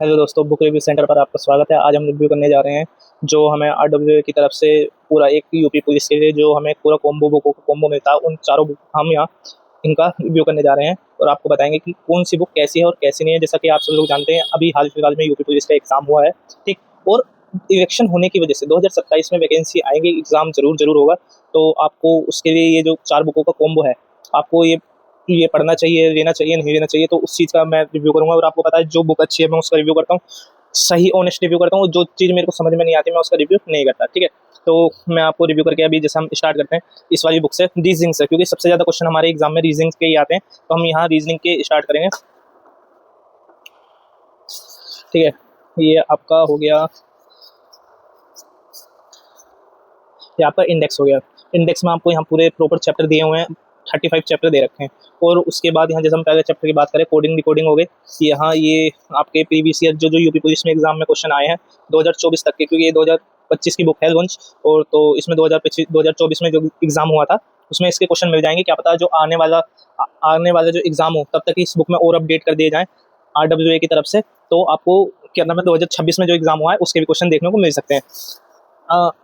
Hello दोस्तों, book review centre पर आपका स्वागत है। आज हम रिव्यू करने जा रहे हैं जो हमें आरडब्ल्यूए की तरफ से पूरा एक यूपी पुलिस के लिए जो हमें पूरा कॉम्बो बुकों का कॉम्बो मिलता है, उन चारों बुक हम यहाँ इनका रिव्यू करने जा रहे हैं और आपको बताएंगे कि कौन सी बुक कैसी है और कैसी नहीं है। जैसा कि आप सब लोग जानते हैं, अभी हाल फिलहाल में यूपी पुलिस का एग्जाम हुआ है, ठीक। और इलेक्शन होने की वजह से 2027 में वैकेंसी आएंगी, एग्जाम जरूर जरूर होगा। तो आपको उसके लिए ये जो चार बुकों का कॉम्बो है, आपको ये पढ़ना चाहिए, लेना चाहिए, नहीं लेना चाहिए, तो उस चीज़ का मैं रिव्यू करूंगा। और आपको पता है, जो बुक अच्छी है मैं उसका रिव्यू करता हूँ, सही ऑनेस्ट रिव्यू करता हूँ। जो चीज़ मेरे को समझ में नहीं आती मैं उसका रिव्यू नहीं करता, ठीक है। तो मैं आपको रिव्यू करके अभी जैसे हम स्टार्ट करते हैं इस वाली बुक से, रीजनिंग से, क्योंकि सबसे ज़्यादा क्वेश्चन हमारे एग्जाम में रीजनिंग के ही आते हैं। तो हम यहाँ रीजनिंग के स्टार्ट करेंगे, ठीक है। ये आपका हो गया, ये आपका इंडेक्स हो गया। इंडेक्स में आपको यहाँ पूरे प्रॉपर चैप्टर दिए हुए हैं, 35 चैप्टर दे रखे हैं। और उसके बाद यहाँ जैसे हम पहले चैप्टर की बात करें, कोडिंग डिकोडिंग हो गए। यहाँ ये आपके प्रीवियस ईयर जो यूपी पुलिस में एग्जाम में क्वेश्चन आए हैं 2024 तक के, क्योंकि ये 2025 की बुक है लॉन्च, और तो इसमें 2024 में जो एग्जाम हुआ था उसमें इसके क्वेश्चन मिल जाएंगे। क्या पता जो आने वाला जो एग्जाम हो तब तक इस बुक में और अपडेट कर दिए जाएँ आरडब्ल्यूए की तरफ से। तो आपको क्या नाम है, 2026 में जो एग्जाम हुआ है उसके भी क्वेश्चन देखने को मिल सकते हैं।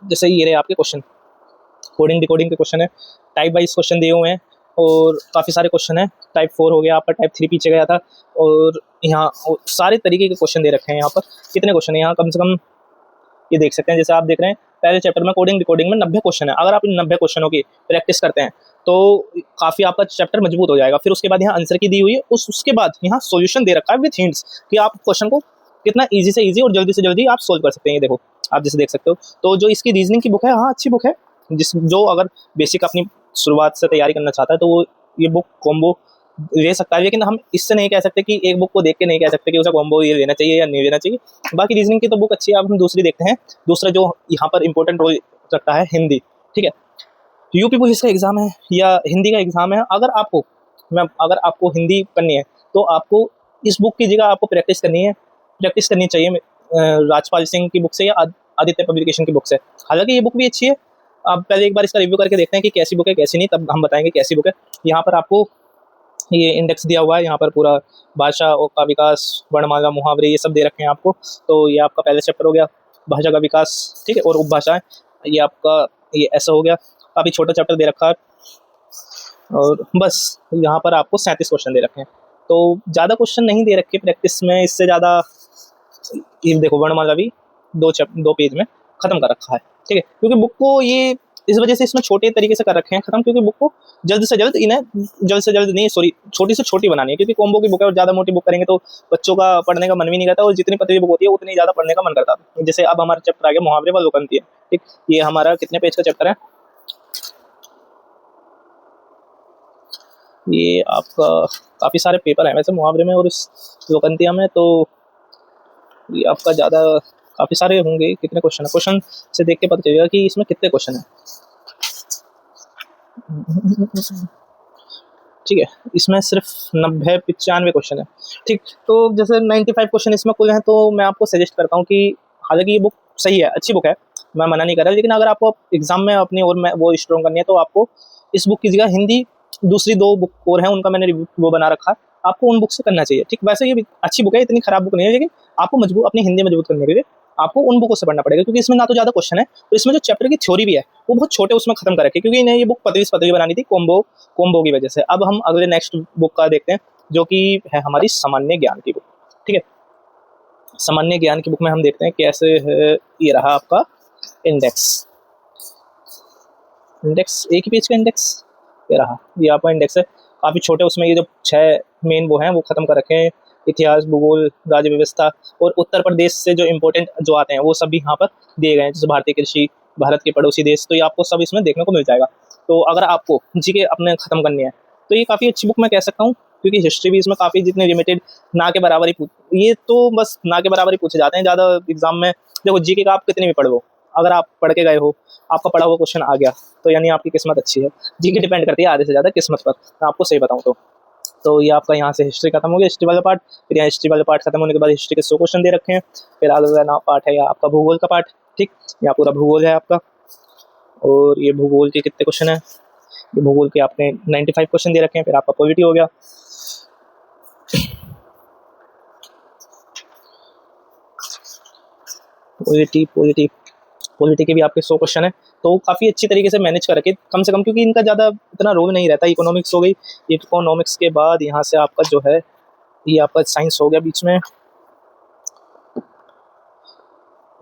जैसे ये रहे आपके क्वेश्चन, कोडिंग डिकोडिंग के क्वेश्चन है, टाइप वाइज क्वेश्चन दिए हुए हैं और काफ़ी सारे क्वेश्चन हैं। टाइप 4 हो गया आपका, टाइप 3 पीछे गया था। और यहाँ सारे तरीके के क्वेश्चन दे रखे हैं। यहाँ पर कितने क्वेश्चन है, यहाँ कम से कम ये देख सकते हैं। जैसे आप देख रहे हैं पहले चैप्टर में कोडिंग डिकोडिंग में 90 क्वेश्चन है। अगर आप इन 90 क्वेश्चनों की प्रैक्टिस करते हैं तो काफ़ी आपका चैप्टर मजबूत हो जाएगा। फिर उसके बाद यहाँ आंसर की दी हुई है, उसके बाद यहाँ सोल्यूशन दे रखा है विथ हिंट्स कि आप क्वेश्चन को कितना ईजी से ईजी और जल्दी से जल्दी आप सोल्व कर सकते हैं। ये देखो, आप जैसे देख सकते हो। तो जो इसकी रीजनिंग की बुक है, हाँ अच्छी बुक है। जो अगर बेसिक अपनी शुरुआत से तैयारी करना चाहता है तो वो ये बुक कॉम्बो ले सकता है। लेकिन हम इससे नहीं कह सकते कि एक बुक को देख के नहीं कह सकते कि उसे कॉम्बो ये लेना चाहिए या नहीं लेना चाहिए। बाकी रीजनिंग की तो बुक अच्छी है। अब हम दूसरी देखते हैं। दूसरा जो यहाँ पर इंपॉर्टेंट रोल रखता है, हिंदी, ठीक है। यूपी पुलिस का एग्जाम है या हिंदी का एग्जाम है, अगर आपको हिंदी करनी है तो आपको इस बुक की जगह आपको प्रैक्टिस करनी चाहिए राजपाल सिंह की बुक से या आदित्य पब्लिकेशन की बुक से। हालांकि ये बुक भी अच्छी है। आप पहले एक बार इसका रिव्यू करके देखते हैं कि कैसी बुक है कैसी नहीं, तब हम बताएंगे कैसी बुक है। यहाँ पर आपको ये इंडेक्स दिया हुआ है, यहाँ पर पूरा भाषा और का विकास, वर्णमाला, मुहावरे, ये सब दे रखे हैं आपको। तो ये आपका पहला चैप्टर हो गया, भाषा का विकास, ठीक है, और उपभाषाएं। ये आपका ये ऐसा हो गया, काफ़ी छोटा चैप्टर दे रखा है। और बस यहाँ पर आपको 37 क्वेश्चन दे रखे हैं, तो ज़्यादा क्वेश्चन नहीं दे रखे प्रैक्टिस में। इससे ज़्यादा ये देखो, वर्णमाला भी 2 पेज में ख़त्म कर रखा है, ठीक है। क्योंकि बुक को ये इस वजह से इसमें छोटे तरीके से कर रखे हैं ख़त्म, क्योंकि बुक को जल्द से जल्द नहीं, सॉरी, छोटी से छोटी बनानी है। क्योंकि कॉम्बो की बुक है और ज़्यादा मोटी बुक करेंगे तो बच्चों का पढ़ने का मन भी नहीं करता, और जितनी पतली बुक होती है उतनी ज़्यादा पढ़ने का मन करता है। जैसे अब हमारा चैप्टर आ गया मुहावरे व लोकंती है, ठीक। ये हमारा कितने पेज का चैप्टर है, ये आपका काफ़ी सारे पेपर हैं वैसे मुहावरे में और इस लोकंतिया में। तो ये आपका ज़्यादा काफ़ी सारे होंगे। कितने क्वेश्चन है, क्वेश्चन से देख के पता चलेगा कि इसमें कितने क्वेश्चन है, ठीक है। इसमें सिर्फ 90-95 क्वेश्चन है, ठीक। तो जैसे 95 क्वेश्चन इसमें कुल हैं, तो मैं आपको सजेस्ट करता हूँ कि हालांकि ये बुक सही है, अच्छी बुक है, मैं मना नहीं कर रहा, लेकिन अगर आपको एग्जाम में अपनी और मैं वो स्ट्रॉन्ग करनी है तो आपको इस बुक की जगह हिंदी दूसरी 2 बुक और हैं, उनका मैंने रिव्यू वो बना रखा है, आपको उन बुक से करना चाहिए, ठीक। वैसे ये अच्छी बुक है, इतनी खराब बुक नहीं है, लेकिन आपको मजबूत अपनी हिंदी मजबूत करने के लिए आपको उन बुकों से पढ़ना पड़ेगा, क्योंकि इसमें ना तो ज़्यादा क्वेश्चन है और इसमें जो चैप्टर की थ्योरी भी है वो बहुत छोटे उसमें खत्म कर रखे, क्योंकि इन्हें ये बुक पतली से पतली बनानी थी कॉम्बो की वजह से। अब हम अगले नेक्स्ट बुक का देखते हैं, जो कि है हमारी सामान्य ज्ञान की बुक, ठीक है। सामान्य ज्ञान की बुक में हम देखते हैं कैसे है। ये रहा आपका इंडेक्स, एक ही पेज का इंडेक्स, ये रहा, ये आपका इंडेक्स है। काफ़ी छोटे उसमें ये जो 6 मेन वो हैं वो खत्म कर रखे हैं, इतिहास, भूगोल, राज्य व्यवस्था और उत्तर प्रदेश से जो इम्पोर्टेंट जो आते हैं वो सब भी यहाँ पर दिए गए हैं, जैसे भारतीय कृषि, भारत के पड़ोसी देश। तो ये आपको सब इसमें देखने को मिल जाएगा। तो अगर आपको जीके अपने ख़त्म करनी है तो ये काफ़ी अच्छी बुक मैं कह सकता हूँ, क्योंकि हिस्ट्री भी इसमें काफ़ी जितनी लिमिटेड, ना के बराबर ही ये तो बस ना के बराबर ही पूछे जाते हैं ज़्यादा एग्जाम में। देखो, जीके का आप कितनी भी पढ़ो, अगर आप पढ़ के गए हो, आपका पढ़ा हुआ क्वेश्चन आ गया, तो यानी आपकी किस्मत अच्छी है। जीके डिपेंड करती है आधे से ज़्यादा किस्मत पर, मैं आपको सही बताऊँ तो ये आपका यहाँ से हिस्ट्री खत्म हो गया, हिस्ट्री वाला पार्ट। फिर यहाँ हिस्ट्री वाला पार्ट खत्म होने के बाद हिस्ट्री के 100 क्वेश्चन दे रखे हैं। फिर अगला ना पार्ट है आपका भूगोल का पार्ट, ठीक। यहाँ पूरा भूगोल है आपका, और ये भूगोल के कितने क्वेश्चन है, ये भूगोल के आपने 95 क्वेश्चन दे रखे हैं। फिर आपका पॉलिटी हो गया, पॉलिटी पॉलिटी पॉलिटी के भी आपके 100 क्वेश्चन है, तो काफ़ी अच्छी तरीके से मैनेज कर रखे कम से कम, क्योंकि इनका ज़्यादा इतना रोल नहीं रहता। इकोनॉमिक्स हो गई, इकोनॉमिक्स के बाद यहाँ से आपका जो है ये आपका साइंस हो गया बीच में,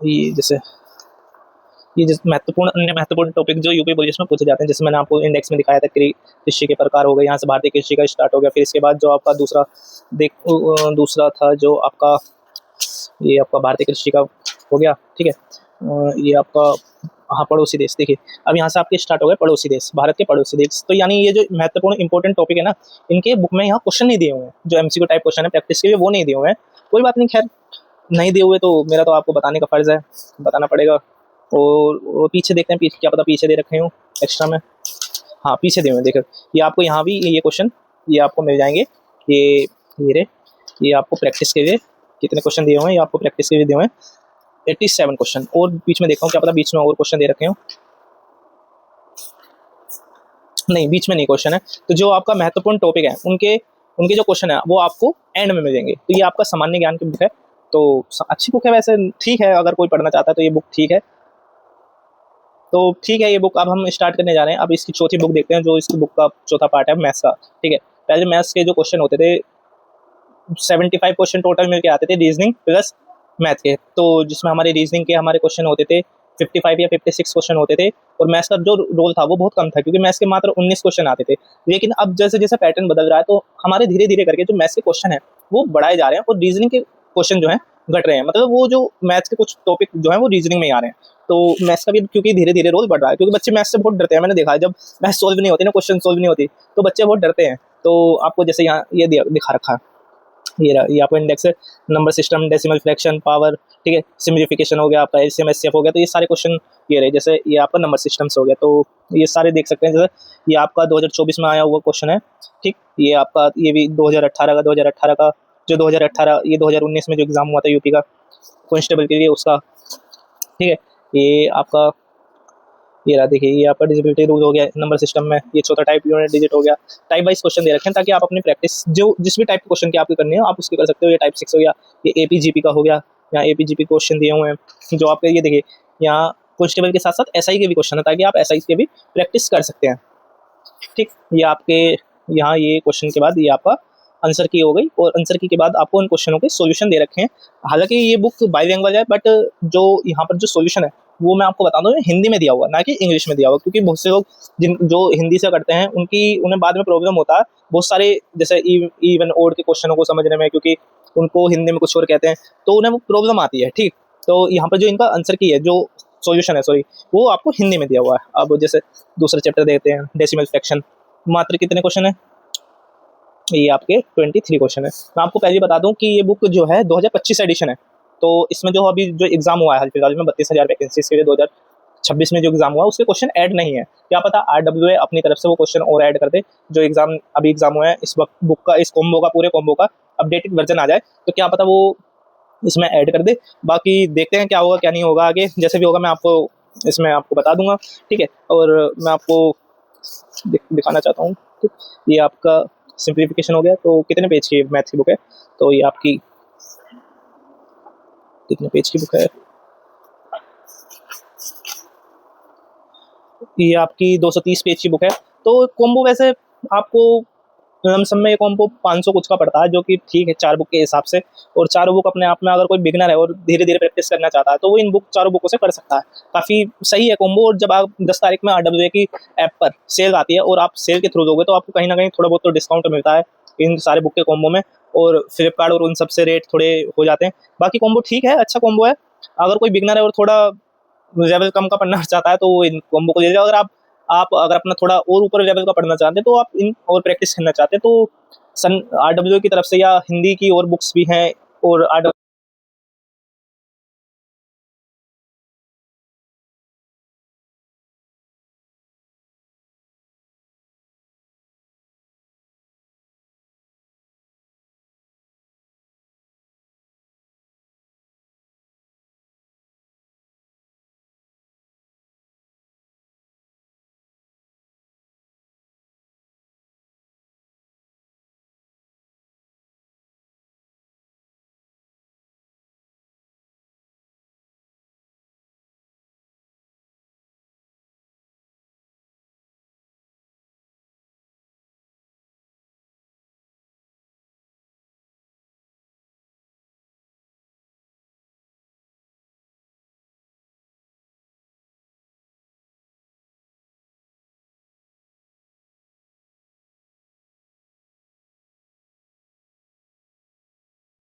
ये जैसे ये जिस महत्वपूर्ण अन्य महत्वपूर्ण टॉपिक जो यूपी पुलिस में पूछे जाते हैं, जैसे मैंने आपको इंडेक्स में दिखाया था, कृषि के प्रकार हो गए, यहाँ से भारतीय कृषि का स्टार्ट हो गया। फिर इसके बाद जो आपका दूसरा था जो आपका ये आपका भारतीय कृषि का हो गया, ठीक है। ये आपका हाँ पड़ोसी देश, देखिए अब यहाँ से आपके स्टार्ट हो गए पड़ोसी देश, भारत के पड़ोसी देश। तो यानी ये जो महत्वपूर्ण इंपॉर्टेंट टॉपिक है ना, इनके बुक में यहाँ क्वेश्चन नहीं दिए हुए हैं, जो एमसीक्यू टाइप क्वेश्चन है प्रैक्टिस के लिए वो नहीं दिए हुए हैं। कोई बात नहीं, खैर नहीं दिए हुए तो मेरा तो आपको बताने का फर्ज है, बताना पड़ेगा। और पीछे देखते हैं, पीछे क्या पता पीछे दे रखे हो एक्स्ट्रा में, हाँ पीछे दिए हुए हैं। देखो ये आपको यहाँ भी ये क्वेश्चन ये आपको मिल जाएंगे, ये आपको प्रैक्टिस के लिए कितने क्वेश्चन दिए हुए हैं, ये आपको प्रैक्टिस के लिए दिए हुए हैं 87 क्वेश्चन। और बीच में देखा हूँ क्या पता बीच में और क्वेश्चन दे रखे हो, नहीं बीच में नहीं क्वेश्चन है। तो जो आपका महत्वपूर्ण टॉपिक है उनके उनके जो क्वेश्चन है वो आपको एंड में मिलेंगे। तो ये आपका सामान्य ज्ञान की बुक है, तो अच्छी बुक है वैसे, ठीक है अगर कोई पढ़ना चाहता है तो ये बुक ठीक है। तो ठीक है, ये बुक अब हम स्टार्ट करने जा रहे हैं। अब इसकी चौथी बुक देखते हैं, जो इसकी बुक का चौथा पार्ट है मैथ्स का, ठीक है। पहले मैथ्स के जो क्वेश्चन होते थे 75 क्वेश्चन टोटल मिलके आते थे रीजनिंग प्लस मैथ के, तो जिसमें हमारे रीजनिंग के हमारे क्वेश्चन होते थे 55 या 56 क्वेश्चन होते थे, और मैथ्स का जो रोल था वो बहुत कम था, क्योंकि मैथ्स के मात्र 19 क्वेश्चन आते थे। लेकिन अब जैसे जैसे पैटर्न बदल रहा है, तो हमारे धीरे धीरे करके जो मैथ्स के क्वेश्चन है वो बढ़ाए जा रहे हैं, और रीजनिंग के क्वेश्चन जो है घट रहे हैं। मतलब वो जो मैथ्स के कुछ टॉपिक जो है वो रीजनिंग में ही आ रहे हैं। तो मैथ्स का भी क्योंकि धीरे धीरे रोल बढ़ रहा है, क्योंकि बच्चे मैथ्स से बहुत डरते हैं। मैंने देखा है जब मैथ्स सोल्व नहीं होती ना, क्वेश्चन सोल्व नहीं होती, तो बच्चे बहुत डरते हैं। तो आपको जैसे यहाँ ये दिखा रखा है, ये आपको इंडेक्स है, number system, decimal fraction, power, ठीक है, सिम्प्लिफिकेशन हो गया आपका, एलसीएम एचसीएफ हो गया। तो ये सारे क्वेश्चन ये रहे, जैसे ये आपका नंबर सिस्टम्स हो गया, तो ये सारे देख सकते हैं। जैसे ये आपका 2024 में आया हुआ क्वेश्चन है, ठीक। ये आपका ये भी 2018 का जो 2018 ये 2019 में जो एग्जाम हुआ था यूपी का कॉन्स्टेबल के लिए उसका, ठीक है। ये आपका ये रहा, देखिए ये आपका डिजिबिलिटी रूल हो गया नंबर सिस्टम में। ये चौथा टाइप यूनिट डिजिट हो गया। टाइप वाइज क्वेश्चन दे रखे हैं, ताकि आप अपनी प्रैक्टिस जो जिस भी टाइप के क्वेश्चन की आपकी करनी हो आप उसकी कर सकते हो। ये टाइप 6 हो गया, ये एपीजीपी का हो गया, यहाँ एपीजीपी क्वेश्चन दिए हुए हैं जो आपके, ये देखिए यहाँ कॉन्स्टेबल के साथ साथ एसआई के भी क्वेश्चन है, ताकि आप एसआई के भी प्रैक्टिस कर सकते हैं, ठीक। ये आपके यहाँ ये क्वेश्चन के बाद ये आपका आंसर की हो गई, और आंसर की के बाद आपको उन क्वेश्चनों के सॉल्यूशन दे रखे हैं। हालांकि ये बुक बाईलैंग्वेज है, बट जो यहाँ पर जो सॉल्यूशन है वो मैं आपको बता दूं हिंदी में दिया हुआ, ना कि इंग्लिश में दिया हुआ, क्योंकि बहुत से लोग जो हिंदी से करते हैं उन्हें बाद में प्रॉब्लम होता है बहुत सारे, जैसे इवन ओड के क्वेश्चनों को समझने में, क्योंकि उनको हिंदी में कुछ और कहते हैं तो उन्हें वो प्रॉब्लम आती है, ठीक। तो यहाँ पर जो इनका आंसर की है जो सॉल्यूशन है, सॉरी, वो आपको हिंदी में दिया हुआ है। अब जैसे दूसरा चैप्टर देखते हैं, डेसिमल फ्रैक्शन, मात्र कितने क्वेश्चन है, ये आपके 23 क्वेश्चन है। मैं आपको पहले बता दूं कि ये बुक जो है 2025 एडिशन है, तो इसमें जो अभी जो एग्जाम हुआ है हाल फिलहाल में 32,000 वैकेंसीज के लिए 2026 में जो एग्जाम हुआ उसके क्वेश्चन ऐड नहीं है। क्या पता आरडब्ल्यूए अपनी तरफ से वो क्वेश्चन और ऐड कर दे, जो एग्जाम हुआ है इस वक्त बुक का, इस कॉम्बो का, पूरे कॉम्बो का अपडेटेड वर्जन आ जाए, तो क्या पता वो इसमें ऐड कर दे। बाकी देखते हैं क्या होगा क्या नहीं होगा, आगे जैसे भी होगा मैं आपको इसमें आपको बता दूंगा, ठीक है। और मैं आपको दिखाना चाहता हूँ, ठीक। ये आपका सिंप्लीफिकेशन हो गया। तो कितने पेज की मैथ की बुक है, तो ये आपकी कितने पेज की बुक है, ये आपकी 230 पेज की बुक है। तो कॉम्बो वैसे आपको लमसम में ये कॉम्बो 500 कुछ का पड़ता है, जो कि ठीक है 4 बुक के हिसाब से। और चारों बुक अपने आप में अगर कोई बिगनर है और धीरे धीरे प्रैक्टिस करना चाहता है तो वो इन चारों बुकों से कर सकता है। काफ़ी सही है कॉम्बो। और जब आप 10 तारीख में आरडब्ल्यूए की ऐप पर सेल आती है और आप सेल के थ्रू दोगे तो आपको कहीं ना कहीं थोड़ा बहुत तो डिस्काउंट मिलता है इन सारे बुक के कॉम्बो में, और फ्लिपकार्ट और उन सब से रेट थोड़े हो जाते हैं। बाकी कॉम्बो ठीक है, अच्छा कॉम्बो है। अगर कोई बिगनर है और थोड़ा लेवल कम का पढ़ना चाहता है तो वो इन कॉम्बो को ले जाओ। अगर आप अगर अपना थोड़ा और ऊपर लेवल का पढ़ना चाहते हैं तो आप इन और प्रैक्टिस करना चाहते हैं तो आरडब्ल्यूए की तरफ से या हिंदी की और बुक्स भी हैं, और